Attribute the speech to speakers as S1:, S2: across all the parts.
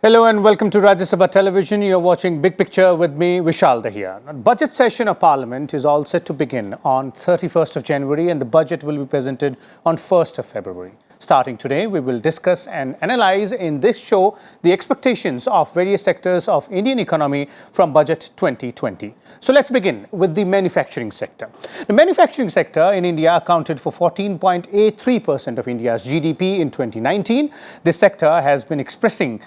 S1: Hello and welcome to Rajya Sabha Television. You're watching Big Picture with me, Vishal Dahiya. Budget session of Parliament is all set to begin on 31st of January and the budget will be presented on 1st of February. Starting today, we will discuss and analyze in this show the expectations of various sectors of Indian economy from Budget 2020. So let's begin with the manufacturing sector. The manufacturing sector in India accounted for 14.83% of India's GDP in 2019. This sector has been expressing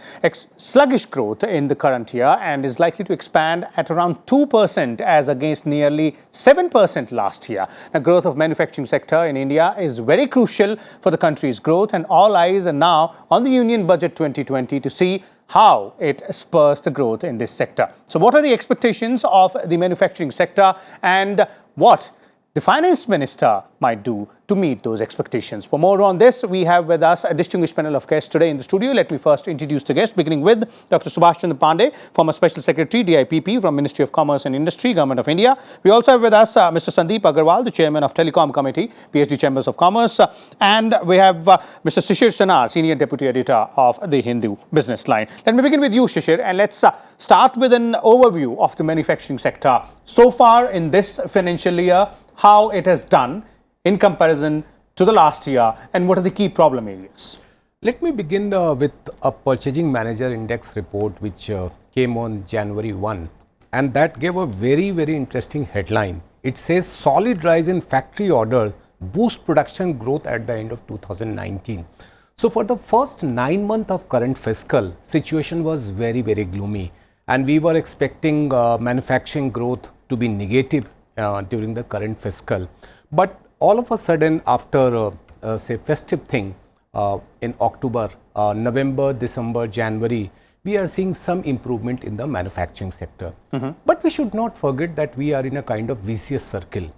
S1: sluggish growth in the current year and is likely to expand at around 2% as against nearly 7% last year. The growth of manufacturing sector in India is very crucial for the country's growth, and all eyes are now on the Union Budget 2020 to see how it spurs the growth in this sector. So what are the expectations of the manufacturing sector and what the Finance Minister might do to meet those expectations? For more on this, we have with us a distinguished panel of guests today in the studio. Let me first introduce the guests, beginning with Dr. Subhash Chandra Pandey, former Special Secretary, DIPP from Ministry of Commerce and Industry, Government of India. We also have with us Mr. Sandeep Agarwal, the Chairman of Telecom Committee, PhD Chambers of Commerce. And we have Mr. Shishir Sanar, Senior Deputy Editor of the Hindu Business Line. Let me begin with you, Shishir, and let's start with an overview of the manufacturing sector. So far in this financial year, how it has done in comparison to the last year, and what are the key problem areas?
S2: Let me begin with a Purchasing Manager Index report which came on January 1, and that gave a very interesting headline. It says solid rise in factory orders boost production growth at the end of 2019. So for the first 9 months of current fiscal, situation was very gloomy, and we were expecting manufacturing growth to be negative during the current fiscal. But all of a sudden, after say festive thing in October, November, December, January, we are seeing some improvement in the manufacturing sector. But we should not forget that we are in a kind of vicious circle.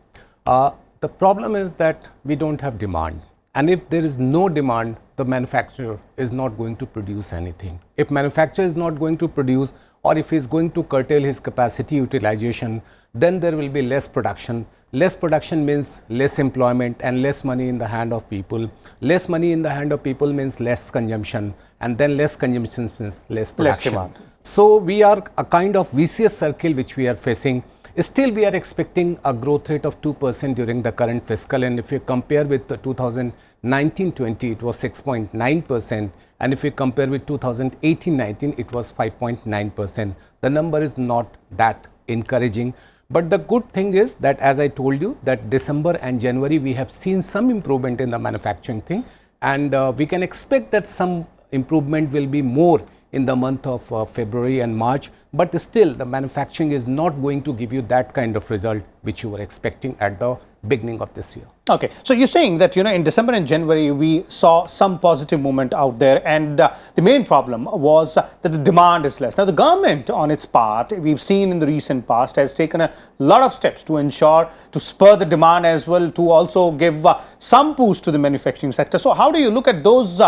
S2: The problem is that we don't have demand. And if there is no demand, the manufacturer is not going to produce anything. If manufacturer is not going to produce, or if he is going to curtail his capacity utilization, then there will be less production. Less production means less employment and less money in the hand of people. Less money in the hand of people means less consumption, and then less consumption means less production.
S1: Less demand.
S2: So we are a kind of vicious circle which we are facing. Still we are expecting a growth rate of 2% during the current fiscal, and if you compare with the 2019-20, it was 6.9%, and if you compare with 2018-19, it was 5.9%. The number is not that encouraging. But the good thing is that, as I told you, that December and January we have seen some improvement in the manufacturing thing, and we can expect that some improvement will be more in the month of February and March, but still the manufacturing is not going to give you that kind of result which you were expecting at the beginning of this year.
S1: Okay, so you're saying that, in December and January, we saw some positive movement out there, and the main problem was that the demand is less. Now, the government on its part, we've seen in the recent past, has taken a lot of steps to ensure, to spur the demand as well, to also give some boost to the manufacturing sector. So how do you look at those,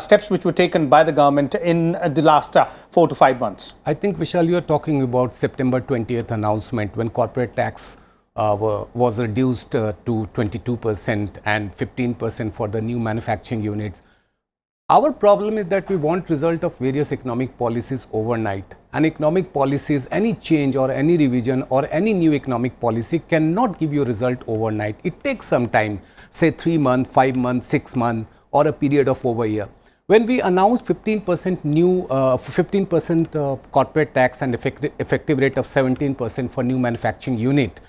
S1: steps which were taken by the government in the last 4 to 5 months?
S2: I think, Vishal, you're talking about September 20th announcement when corporate tax was reduced to 22% and 15% for the new manufacturing units. Our problem is that we want result of various economic policies overnight. And economic policies, any change or any revision or any new economic policy cannot give you result overnight. It takes some time, say 3 months, 5 months, 6 months, or a period of over a year. When we announced 15% new 15% corporate tax and effective rate of 17% for new manufacturing unit,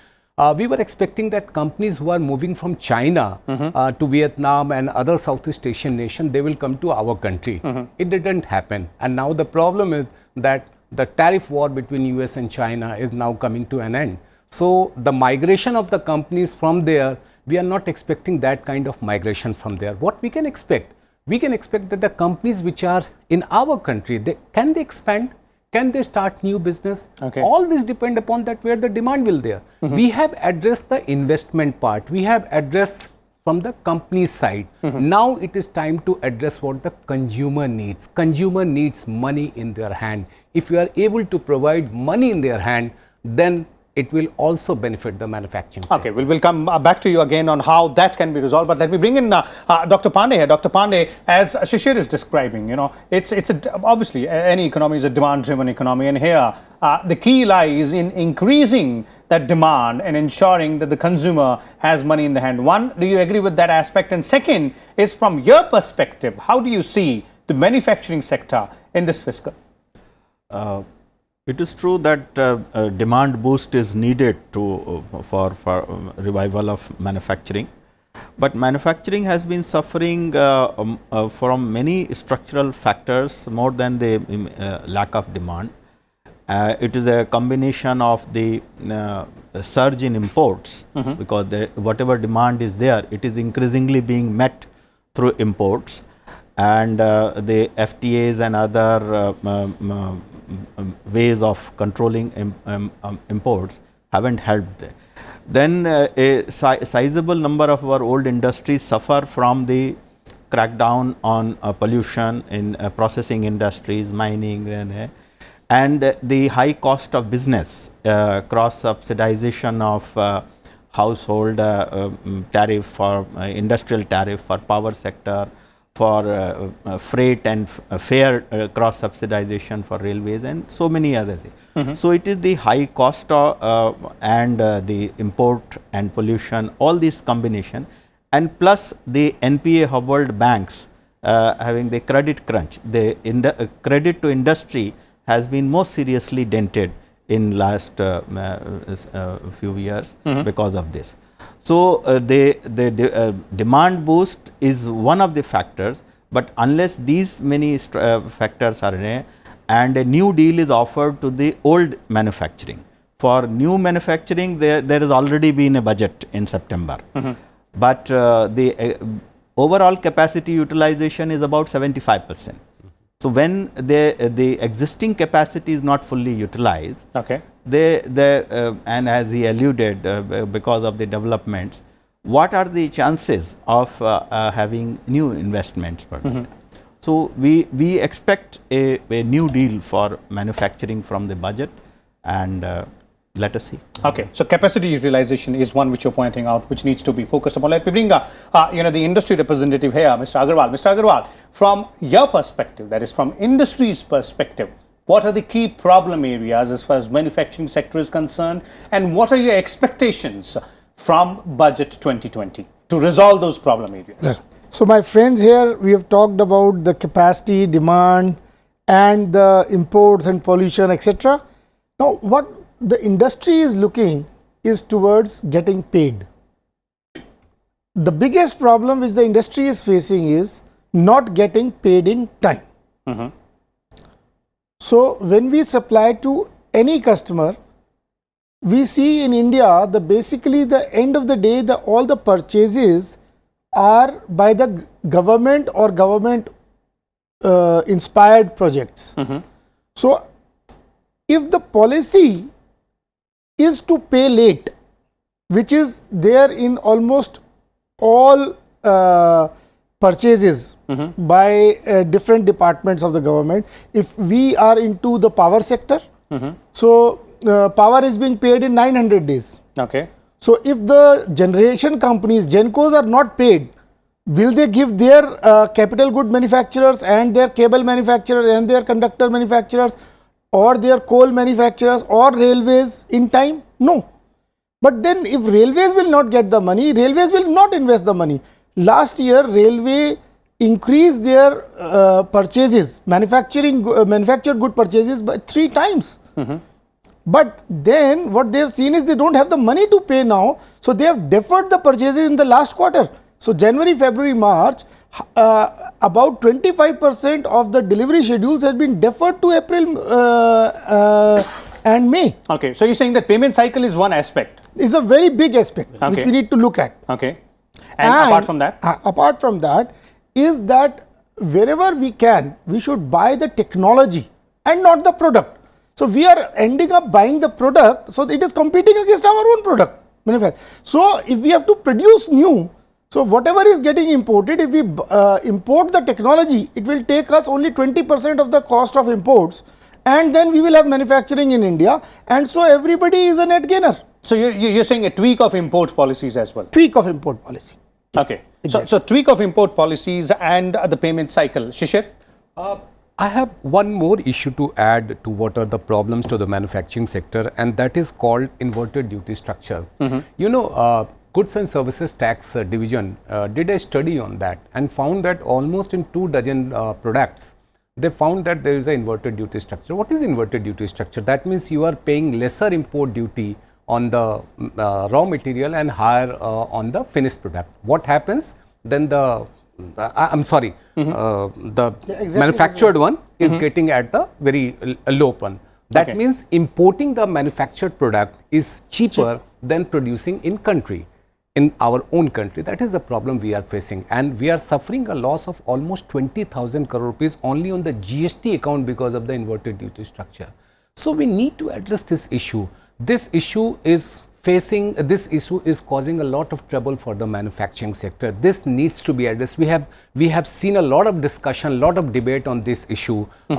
S2: we were expecting that companies who are moving from China to Vietnam and other Southeast Asian nations, they will come to our country. It didn't happen. And now the problem is that the tariff war between US and China is now coming to an end. So the migration of the companies from there, we are not expecting that kind of migration from there. What we can expect? We can expect that the companies which are in our country, can they expand? Can they start new business?
S1: Okay.
S2: All this depend upon that where the demand will there. We have addressed the investment part. We have addressed from the company side. Now it is time to address what the consumer needs. Consumer needs money in their hand. If you are able to provide money in their hand, then it will also benefit the manufacturing
S1: Okay,
S2: sector.
S1: we'll come back to you again on how that can be resolved. But let me bring in Dr. Pandey here. Dr. Pandey, as Shishir is describing, obviously any economy is a demand-driven economy, and here the key lies in increasing that demand and ensuring that the consumer has money in the hand. One, do you agree with that aspect? And second is, from your perspective, how do you see the manufacturing sector in this fiscal?
S3: It is true that demand boost is needed for revival of manufacturing, but manufacturing has been suffering from many structural factors more than the lack of demand. It is a combination of the surge in imports, because whatever demand is there, it is increasingly being met through imports, and the FTAs and other ways of controlling imports haven't helped there. Then a sizable number of our old industries suffer from the crackdown on pollution in processing industries, mining, and the high cost of business, cross subsidization of household tariff for industrial tariff for power sector, for freight and fare cross subsidization for railways, and so many other things. So it is the high cost and the import and pollution, all these combination, and plus the NPA hobbled banks having the credit crunch. The credit to industry has been most seriously dented in last few years because of this. So the demand boost is one of the factors, but unless these many factors are there, and a new deal is offered to the old manufacturing. For new manufacturing, there has already been a budget in September, but the overall capacity utilization is about 75%. So when the existing capacity is not fully utilized,
S1: okay,
S3: and as he alluded, because of the developments, what are the chances of having new investments? So we expect a new deal for manufacturing from the budget, and let us see.
S1: Okay, so capacity utilization is one which you're pointing out, which needs to be focused upon. Let me bring the industry representative here, Mr. Agarwal. Mr. Agarwal, from your perspective, that is from industry's perspective, what are the key problem areas as far as manufacturing sector is concerned, and what are your expectations from budget 2020 to resolve those problem areas?
S4: Yeah. So my friends, here we have talked about the capacity, demand, and the imports and pollution, etc. Now what the industry is looking is towards getting paid. The biggest problem which the industry is facing is not getting paid in time. So when we supply to any customer, we see in India the basically the end of the day all the purchases are by the government or government inspired projects. So if the policy is to pay late, which is there in almost all purchases by different departments of the government. If we are into the power sector, so power is being paid in 900 days.
S1: Okay.
S4: So if the generation companies, Gencos, are not paid, will they give their capital good manufacturers and their cable manufacturers and their conductor manufacturers or their coal manufacturers or railways in time? No. But then if railways will not get the money, railways will not invest the money. Last year, railway increased their purchases, manufactured good purchases by 3 times. But then what they have seen is they don't have the money to pay now, so they have deferred the purchases in the last quarter. So January, February, March, about 25% of the delivery schedules has been deferred to April and May.
S1: Okay, so you're saying that payment cycle is one aspect.
S4: It's a very big aspect which we need to look at.
S1: Okay. And apart from that?
S4: Apart from that is that wherever we can, we should buy the technology and not the product. So we are ending up buying the product, so it is competing against our own product. So if we have to produce new, so whatever is getting imported, if we import the technology, it will take us only 20% of the cost of imports, and then we will have manufacturing in India, and so everybody is a net gainer.
S1: So you're saying a tweak of import policies as well?
S4: Tweak of import policy.
S1: Okay.
S4: Exactly.
S1: So tweak of import policies and the payment cycle. Shishir?
S2: I have one more issue to add to what are the problems to the manufacturing sector, and that is called inverted duty structure. You know, Goods and Services Tax Division did a study on that and found that almost in 24 products, they found that there is an inverted duty structure. What is inverted duty structure? That means you are paying lesser import duty on the raw material and higher on the finished product. What happens? Then the manufactured one is getting at the very low one. That means importing the manufactured product is cheaper than producing in country, in our own country. That is the problem we are facing, and we are suffering a loss of almost 20,000 crore rupees only on the GST account because of the inverted duty structure. So we need to address this issue. This issue is causing a lot of trouble for the manufacturing sector. This needs to be addressed. We have seen a lot of discussion, a lot of debate on this issue in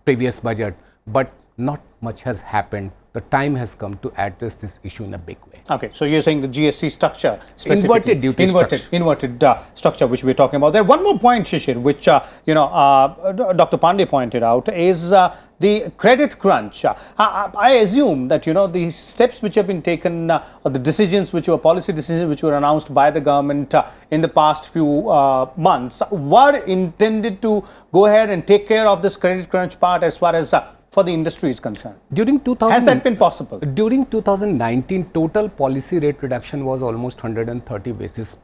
S2: previous budget, but not much has happened. The time has come to address this issue in a big way.
S1: Okay, so you're saying the GST structure,
S2: inverted duty structure,
S1: structure, which we're talking about. There, one more point, Shishir, which Dr. Pandey pointed out, is the credit crunch. I assume that the steps which have been taken, or the decisions which were policy decisions which were announced by the government in the past few months, were intended to go ahead and take care of this credit crunch part as far as for the industry is concerned. Has that been possible?
S2: During 2019, total policy rate reduction was almost 135 basis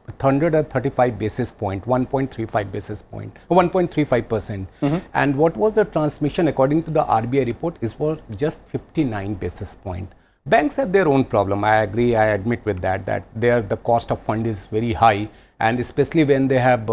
S2: point, 1.35 basis point, 1.35%. And what was the transmission according to the RBI report is for just 59 basis point. Banks have their own problem. I agree, I admit with that the cost of fund is very high, and especially when they have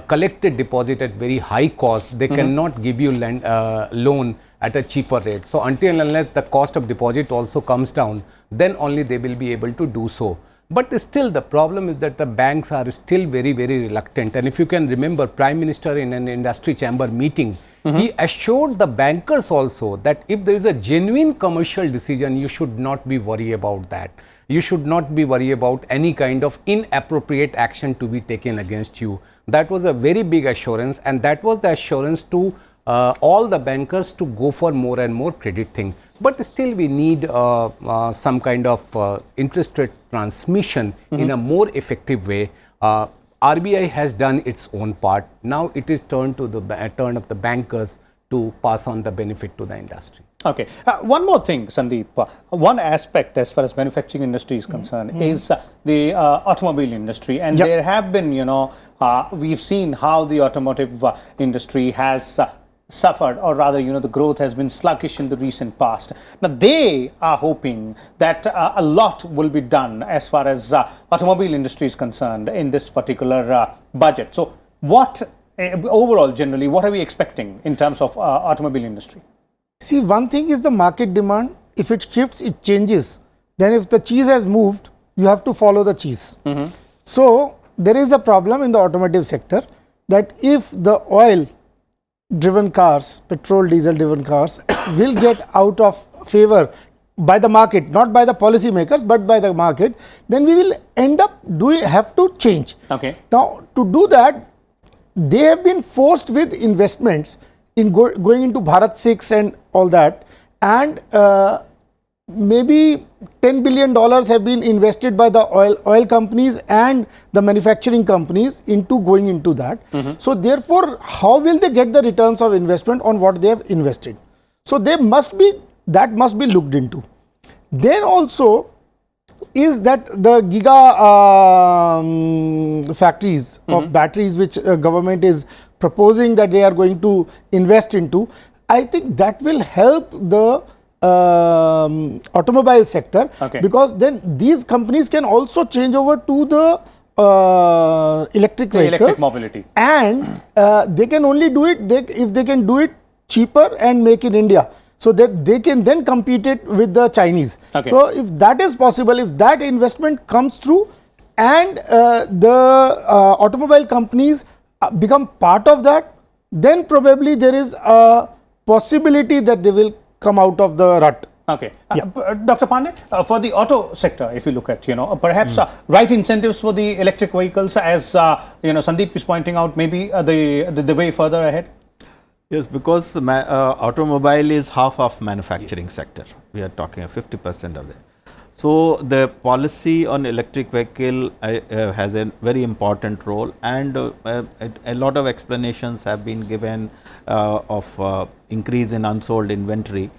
S2: collected deposit at very high cost, they cannot give you loan at a cheaper rate. So until and unless the cost of deposit also comes down, then only they will be able to do so. But still the problem is that the banks are still very, very reluctant. And if you can remember, Prime Minister in an industry chamber meeting, he assured the bankers also that if there is a genuine commercial decision, you should not be worried about that. You should not be worried about any kind of inappropriate action to be taken against you. That was a very big assurance, and that was the assurance to all the bankers to go for more and more credit thing. But still we need some kind of interest rate transmission in a more effective way. RBI has done its own part. Now it is turn of the bankers to pass on the benefit to the industry.
S1: Okay. One more thing, Sandeep. One aspect as far as manufacturing industry is concerned is the automobile industry. And there have been, we've seen how the automotive industry has suffered, or rather, the growth has been sluggish in the recent past. Now, they are hoping that a lot will be done as far as automobile industry is concerned in this particular budget. So, what overall, generally, what are we expecting in terms of automobile industry?
S4: See, one thing is the market demand. If it shifts, it changes. Then if the cheese has moved, you have to follow the cheese. So, there is a problem in the automotive sector that if the oil driven cars, petrol diesel driven cars will get out of favor by the market, not by the policy makers, but by the market, then we will end up have to change.
S1: Okay.
S4: Now, to do that, they have been forced with investments in going into Bharat 6 and all that, and maybe $10 billion have been invested by the oil companies and the manufacturing companies into going into that. So therefore, how will they get the returns of investment on what they have invested? So that must be looked into. Then also is that the giga factories of batteries which government is proposing that they are going to invest into, I think that will help the automobile sector, because then these companies can also change over to the electric vehicles,
S1: electric mobility,
S4: and they can only do it if they can do it cheaper and make in India, so that they can then compete it with the Chinese. So if that is possible, if that investment comes through and the automobile companies become part of that, then probably there is a possibility that they will come out of the rut.
S1: Okay. Dr. Pandey, for the auto sector, if you look at, perhaps right incentives for the electric vehicles, as, Sandeep is pointing out, maybe the way further ahead?
S3: Yes, because automobile is half of manufacturing sector. We are talking 50% of that. So the policy on electric vehicle has a very important role, and a lot of explanations have been given of increase in unsold inventory,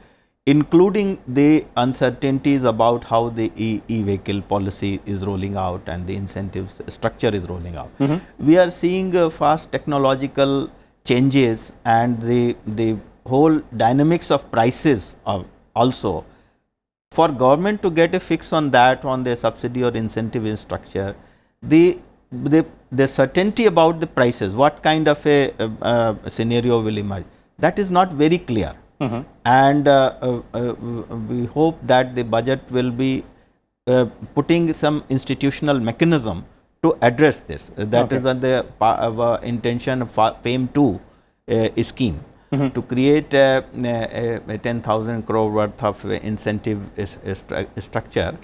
S3: including the uncertainties about how the e-vehicle policy is rolling out and the incentives structure is rolling out. We are seeing fast technological changes, and the whole dynamics of prices also. For government to get a fix on that, on the subsidy or incentive structure, the certainty about the prices, what kind of a scenario will emerge, that is not very clear. And we hope that the budget will be putting some institutional mechanism to address this. That is the intention of FAME 2 scheme, to create a 10,000 crore worth of incentive structure,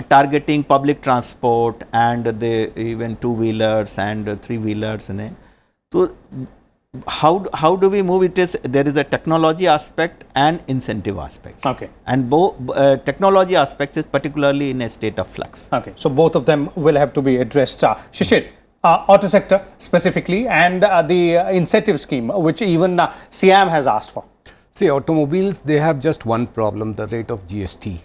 S3: targeting public transport and even two-wheelers and three-wheelers. So how do we move it? There is a technology aspect and incentive aspect. And both technology aspects is particularly in a state of flux.
S1: So both of them will have to be addressed. Shishir, auto sector specifically, and the incentive scheme, which even Siam has asked for.
S2: See, automobiles, they have just one problem, the rate of GST.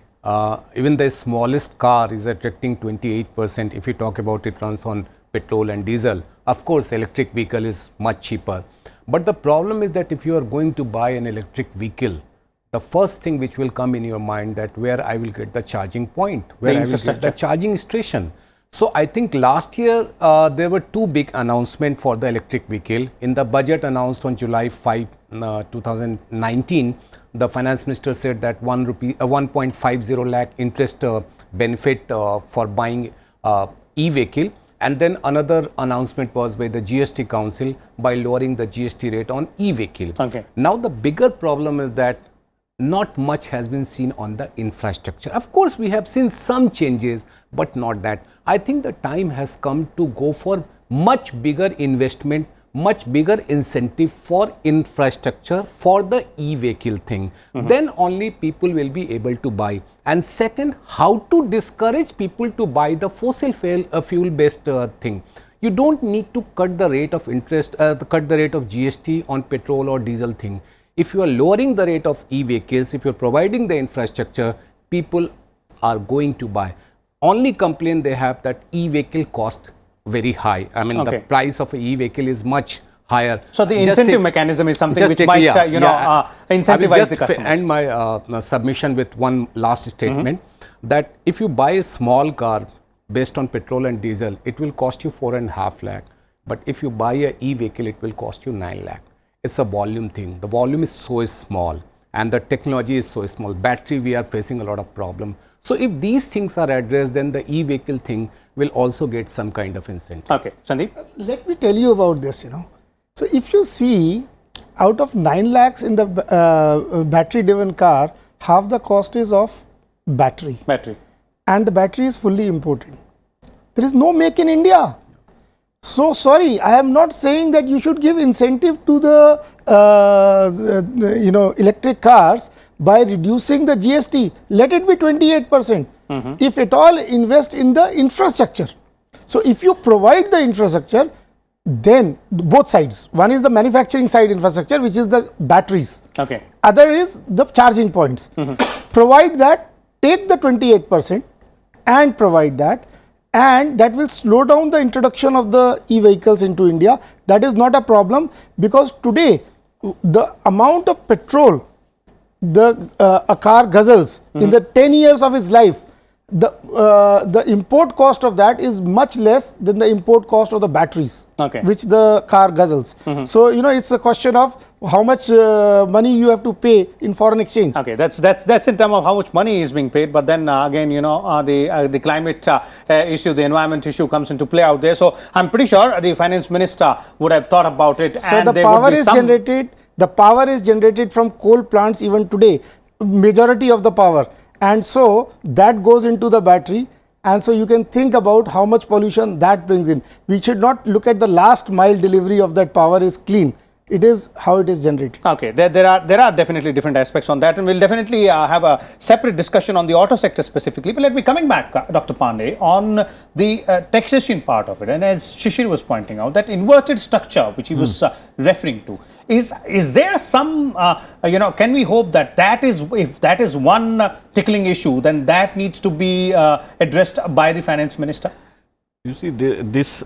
S2: Even the smallest car is attracting 28%. If you talk about it runs on petrol and diesel. Of course, electric vehicle is much cheaper. But the problem is that if you are going to buy an electric vehicle, the first thing which will come in your mind that where I will get the charging point, where I will get the charging station. So I think last year there were two big announcements for the electric vehicle. In the budget announced on July 5, 2019, the finance minister said that 1.50 lakh interest benefit for buying e-vehicle. And then another announcement was by the GST Council by lowering the GST rate on e-vehicle. Now the bigger problem is that not much has been seen on the infrastructure. Of course, we have seen some changes, but not that. I think the time has come to go for much bigger investment, much bigger incentive for infrastructure for the e-vehicle thing. Then only people will be able to buy. And second, how to discourage people to buy the fossil fuel based thing. You don't need to cut the rate of interest, cut the rate of GST on petrol or diesel thing. If you are lowering the rate of e-vehicles, if you are providing the infrastructure, people are going to buy. Only complaint they have that e-vehicle cost very high. I mean, the price of an e-vehicle is much higher.
S1: So the incentive mechanism is something which might, incentivize the customers.
S2: And my submission with one last statement, that if you buy a small car based on petrol and diesel, it will cost you 4.5 lakh. But if you buy an e-vehicle, it will cost you 9 lakh. It's a volume thing. The volume is so small and the technology is so small. Battery, we are facing a lot of problem. So if these things are addressed, then the e-vehicle thing will also get some kind of incentive.
S1: Sandeep?
S4: Let me tell you about this, So if you see, out of 9 lakhs in the battery driven car, half the cost is of battery. And the battery is fully imported. There is no make in India. So sorry, I am not saying that you should give incentive to the electric cars by reducing the GST. Let it be 28%. If at all, invest in the infrastructure. So if you provide the infrastructure, then both sides. One is the manufacturing side infrastructure, which is the batteries. Other is the charging points. Provide that, take the 28% and provide that. And that will slow down the introduction of the e-vehicles into India. That is not a problem, because today the amount of petrol a car guzzles in the 10 years of its life, the import cost of that is much less than the import cost of the batteries, which the car guzzles. So you know, it's a question of how much money you have to pay in foreign exchange.
S1: Okay, that's in terms of how much money is being paid, but then again, you know, the climate issue, the environment issue comes into play out there. So I'm pretty sure the finance minister would have thought about it.
S4: So
S1: and
S4: the power is generated. The power is generated from coal plants even today. Majority of the power. And so that goes into the battery, and so you can think about how much pollution that brings in. We should not look at the last mile delivery of that power is clean. It is how it is generated.
S1: Okay, there are definitely different aspects on that, and we'll definitely have a separate discussion on the auto sector specifically. But let me coming back, Dr. Pandey, on the taxation part of it, and as Shishir was pointing out, that inverted structure which he was referring to. Is there some, you know, can we hope that if that is one tickling issue, then that needs to be addressed by the finance minister?
S3: You see, this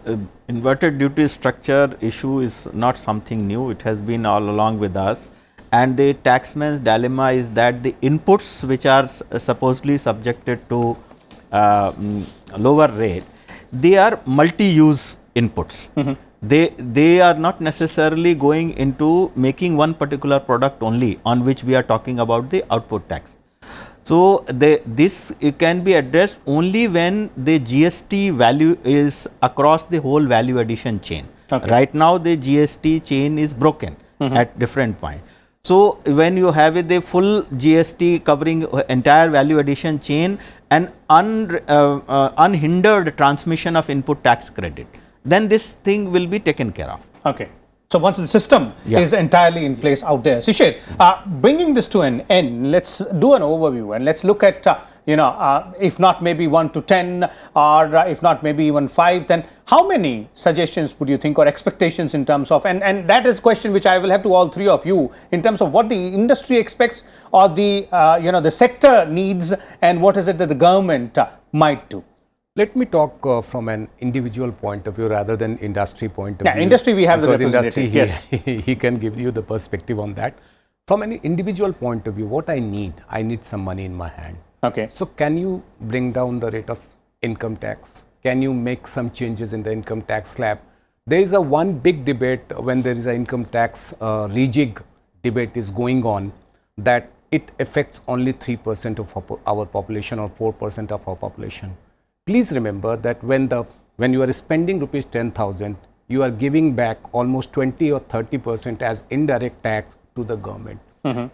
S3: inverted duty structure issue is not something new. It has been all along with us. And the taxman's dilemma is that the inputs which are supposedly subjected to lower rate, they are multi-use inputs. They are not necessarily going into making one particular product only, on which we are talking about the output tax. So this can be addressed only when the GST value is across the whole value addition chain. Right now the GST chain is broken at different points. So when you have the full GST covering entire value addition chain and unhindered transmission of input tax credit, then this thing will be taken care of.
S1: Okay. So once the system is entirely in place out there. Shishir, bringing this to an end, let's do an overview and let's look at, you know, if not maybe 1 to 10 or if not maybe even 5, then how many suggestions would you think or expectations in terms of, and that is a question which I will have to all three of you in terms of what the industry expects or the, you know, the sector needs and what is it that the government might do?
S2: Let me talk from an individual point of view rather than industry point of view.
S1: Yeah, industry we have the representative,
S2: industry, he can give you the perspective on that. From an individual point of view, what I need some money in my hand.
S1: Okay.
S2: So can you bring down the rate of income tax? Can you make some changes in the income tax slab? There is one big debate when there is an income tax rejig debate is going on, that it affects only 3% of our population or 4% of our population. Please remember that when you are spending rupees 10,000, you are giving back almost 20 or 30% as indirect tax to the government.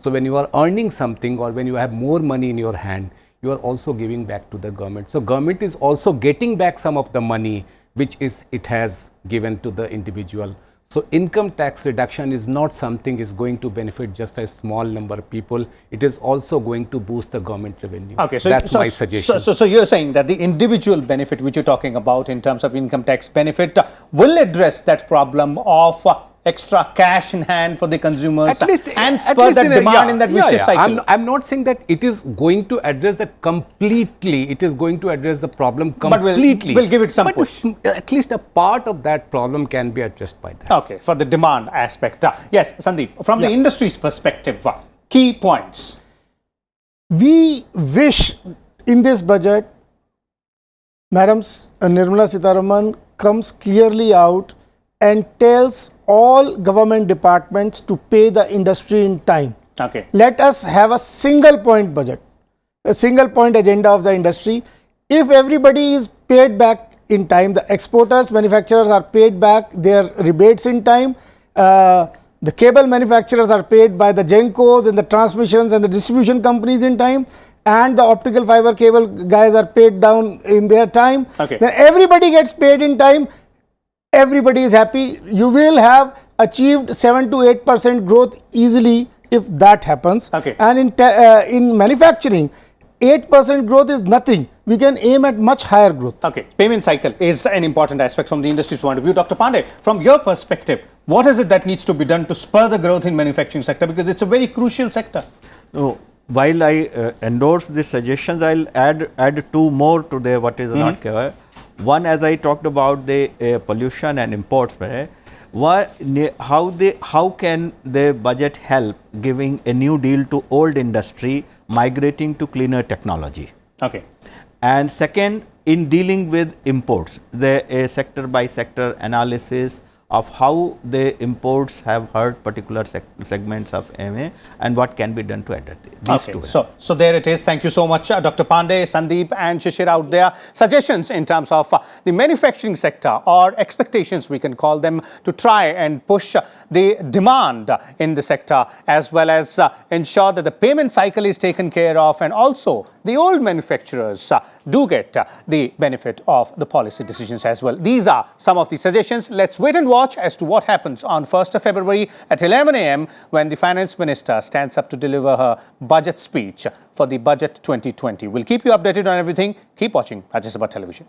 S2: So when you are earning something or when you have more money in your hand, you are also giving back to the government. So government is also getting back some of the money which it has given to the individual. So income tax reduction is not something is going to benefit just a small number of people. It is also going to boost the government revenue.
S1: Okay, so
S2: that's my suggestion.
S1: So you're saying that the individual benefit which you're talking about in terms of income tax benefit will address that problem of extra cash in hand for the consumers and spur that demand in that vicious cycle.
S2: I'm not saying that it is going to address that completely. It is going to address the problem completely.
S1: But we'll give it some push.
S2: At least a part of that problem can be addressed by that.
S1: Okay, for the demand aspect. Yes, Sandeep, from the industry's perspective, key points.
S4: We wish in this budget, Madam Nirmala Sitharaman comes clearly out and tells all government departments to pay the industry in time.
S1: Okay.
S4: Let us have a single point budget, a single point agenda of the industry. If everybody is paid back in time, the exporters, manufacturers are paid back their rebates in time, the cable manufacturers are paid by the Gencos and the transmissions and the distribution companies in time, and the optical fiber cable guys are paid down in their time,
S1: then
S4: everybody gets paid in time. Everybody is happy. You will have achieved 7 to 8% growth easily if that happens.
S1: Okay.
S4: And in manufacturing, 8% growth is nothing. We can aim at much higher growth.
S1: Okay. Payment cycle is an important aspect from the industry's point of view. Dr. Pandey, from your perspective, what is it that needs to be done to spur the growth in manufacturing sector? Because it's a very crucial sector.
S3: No, while I endorse these suggestions, I'll add two more to what is not covered. One, as I talked about the pollution and imports, how can the budget help giving a new deal to old industry migrating to cleaner technology?
S1: Okay.
S3: And second, in dealing with imports, a sector by sector analysis of how the imports have hurt particular segments of MA and what can be done to address these two.
S1: So there it is. Thank you so much, Dr. Pandey, Sandeep and Shishir out there. Suggestions in terms of the manufacturing sector, or expectations we can call them, to try and push the demand in the sector, as well as ensure that the payment cycle is taken care of, and also the old manufacturers do get the benefit of the policy decisions as well. These are some of the suggestions. Let's wait and watch as to what happens on 1st of February at 11 a.m. when the Finance Minister stands up to deliver her budget speech for the Budget 2020. We'll keep you updated on everything. Keep watching Rajya Sabha Television.